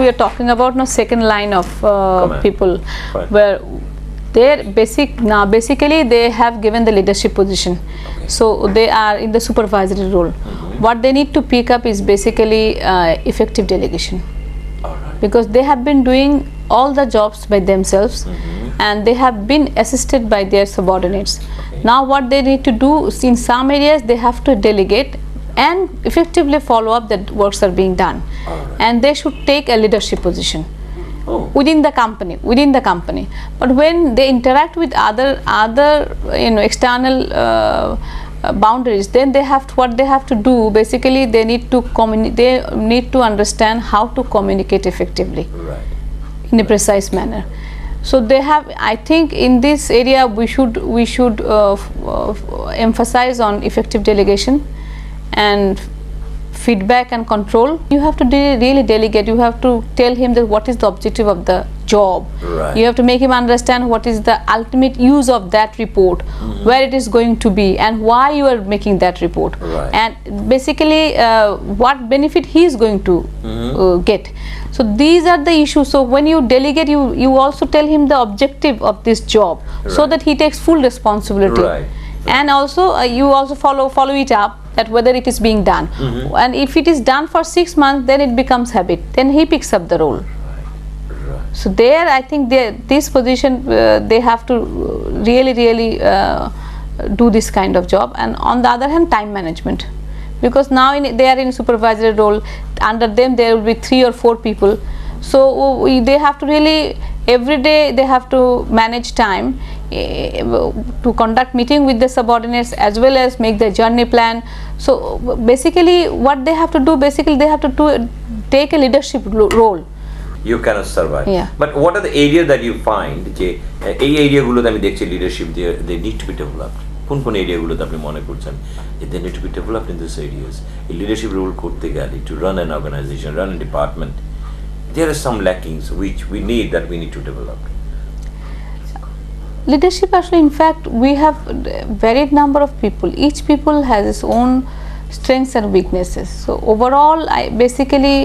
we are talking about now second line of people, Right. where their basically they have given the leadership position, so they are in the supervisory role. What they need to pick up is basically effective delegation, because they have been doing all the jobs by themselves and they have been assisted by their subordinates. Now what they need to do is, in some areas they have to delegate and effectively follow up that works are being done, and they should take a leadership position within the company. But when they interact with other external boundaries, then what they have to do basically, they need to understand how to communicate effectively in a precise manner. So they have, I think in this area we should emphasize on effective delegation and feedback and control. You have to really delegate. You have to tell him that what is the objective of the job. You have to make him understand what is the ultimate use of that report, where it is going to be, and why you are making that report, and basically what benefit he is going to get. So these are the issues. So when you delegate, you also tell him the objective of this job, so that he takes full responsibility. And also you also follow it up, that whether it is being done, and if it is done for 6 months, then it becomes habit, then he picks up the role. So there, I think this position they have to really do this kind of job. And on the other hand, time management, because now they are in supervisory role, under them there will be 3 or 4 people, so they have to really every day they have to manage time to conduct meeting with the subordinates as well as make the journey plan. So basically what they have to do, they have to take a leadership role. You cannot survive. Yeah. But what are the areas that you find যে এই এরিয়াগুলোতে আমি দেখছি leadership they need to be developed? কোন এরিয়াগুলোতে আপনি মনে করছেন they need to be developed in these areas? এই leadership role করতে গেলে, to run an organization, run a department, there are some lackings which we need to develop. Leadership, actually, in fact, we have varied number of people. Each people has its own strengths and weaknesses. So overall, basically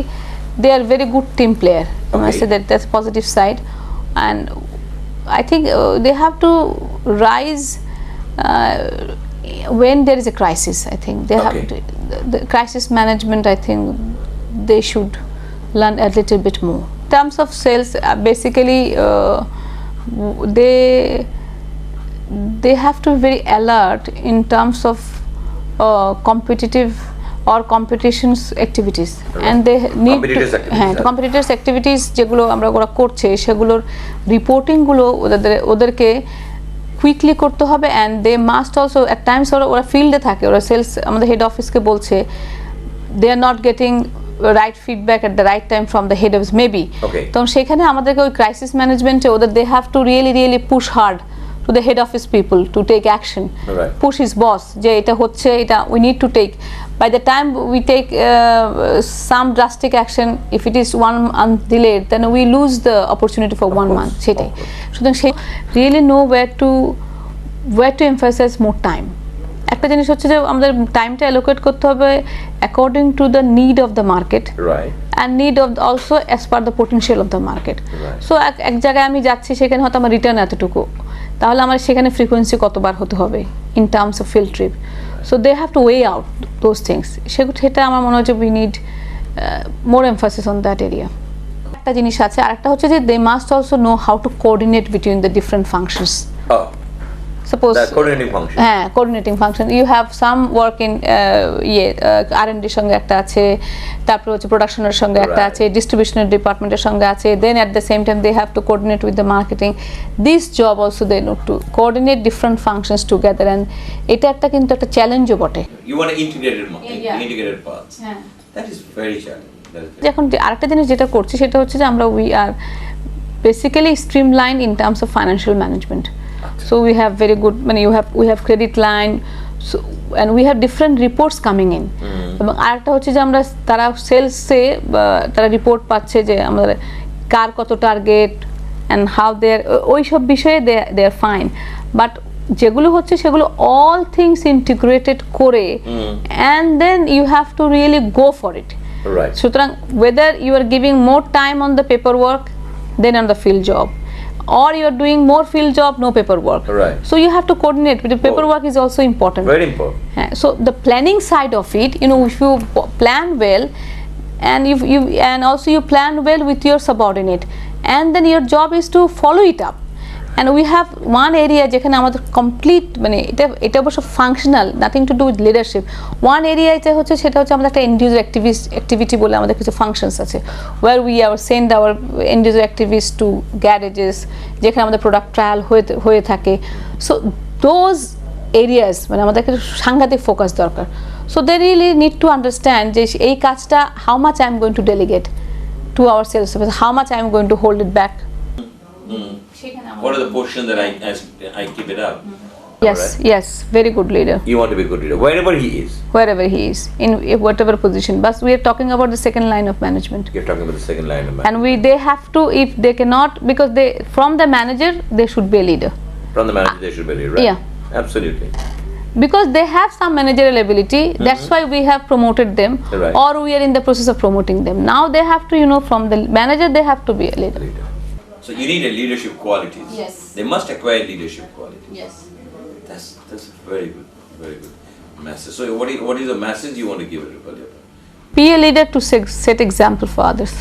they are very good team player. I must say that's positive side, and I think they have to rise when there is a crisis. I think they have to, the crisis management, I think they should learn a little bit more. In terms of sales, basically they have to be very alert in terms of competitive or competitions activities, and they need competitors activities যেগুলো আমরা ওরা করছে সেগুলোর reporting গুলো ওদেরকে quickly করতে হবে, and they must also at times ওরা ফিল্ডে থাকে, ওরা সেলস আমাদের হেড অফিসকে বলছে they are not getting right feedback at the right time from the head office maybe. তো সেখানে আমাদেরকে ওই ক্রাইসিস ম্যানেজমেন্টে ওদের they have to really push hard to the head office people to take action, push his boss যে এটা হচ্ছে, এটা we need to take. By the time we take some drastic action, if it is 1 month delayed, then we lose the opportunity for 1 month. সেটাই সুতরাং সে really know where to emphasize more time. একটা জিনিস হচ্ছে যে আমাদের টাইমটা allocate করতে হবে according to the need of the market, and need of also as per the potential of the market. So এক জায়গায় আমি যাচ্ছি, সেখানে হয়তো আমার রিটার্ন এতটুকু, তাহলে আমার সেখানে ফ্রিকোয়েন্সি কতবার হতে হবে in terms of field trip. So they have to weigh out those things. সেটা আমার মনে হচ্ছে we need more emphasis on that area. একটা জিনিস আছে, আরেকটা হচ্ছে যে they must also know how to coordinate between the different functions. Suppose coordinating function. Coordinating function. You have some work in R&D সঙ্গে একটা আছে, তারপর হচ্ছে প্রোডাকশনের সঙ্গে একটা আছে, ডিস্ট্রিবিউশনের ডিপার্টমেন্টের সঙ্গে আছে, then at the same time they have to coordinate with the marketing. This job also they need to coordinate different functions together, and এটা একটা কিন্তু একটা চ্যালেঞ্জও বটে। You want an integrated parts. That is very challenging. এখন আরেকটা জিনিস যেটা করছি সেটা হচ্ছে যে আমরা we are basically streamlined in terms of financial management. So we have very good, we have credit line, so, and we have different reports coming in. এবং আরেকটা হচ্ছে যে আমরা তারা সেলসে তারা রিপোর্ট পাচ্ছে যে আমাদের কার কত target and how they are, ওই সব বিষয়ে they are fine, but যেগুলো হচ্ছে সেগুলো all things integrated করে, and then you have to really go for it. Right. সুতরাং whether you are giving more time on the paperwork than on the field job, or you are doing more field job, no paperwork. Right. So you have to coordinate, but the paperwork is also important. Very important. So the planning side of it, you know, if you plan well, and if you and also you plan well with your subordinate, and then your job is to follow it up. And we have one area যেখানে আমাদের complete মানে এটা অবশ্য functional, nothing to do with leadership. One area যেটা হচ্ছে সেটা হচ্ছে আমাদের একটা এন্ড ইউজার অ্যাক্টিভিটি বলে আমাদের কিছু ফাংশনস আছে, where we are send our end user activist to garages, যেখানে আমাদের প্রোডাক্ট ট্রায়াল হয়ে থাকে। সো দোজ এরিয়াস মানে আমাদেরকে সাংঘাতিক ফোকাস দরকার। So they really need to understand যে এই কাজটা how much I am going to delegate to our sales service, how much I am going to hold it back. What are the portions that I keep it up? Yes, Alright. yes, very good leader. You want to be a good leader wherever he is. Wherever he is, in whatever position. But we are talking about the second line of management. You're talking about the second line of management. And they have to, if they cannot, because they from the manager they should be a leader. From the manager they should be a leader, right? Yeah. Absolutely. Because they have some managerial ability, that's why we have promoted them, Right. or we are in the process of promoting them. Now they have to, you know, from the manager they have to be a leader. So you need a leadership qualities. Yes. They must acquire leadership qualities. Yes. That's very good message. So what is the message you want to give everybody? Be a leader to set example for others.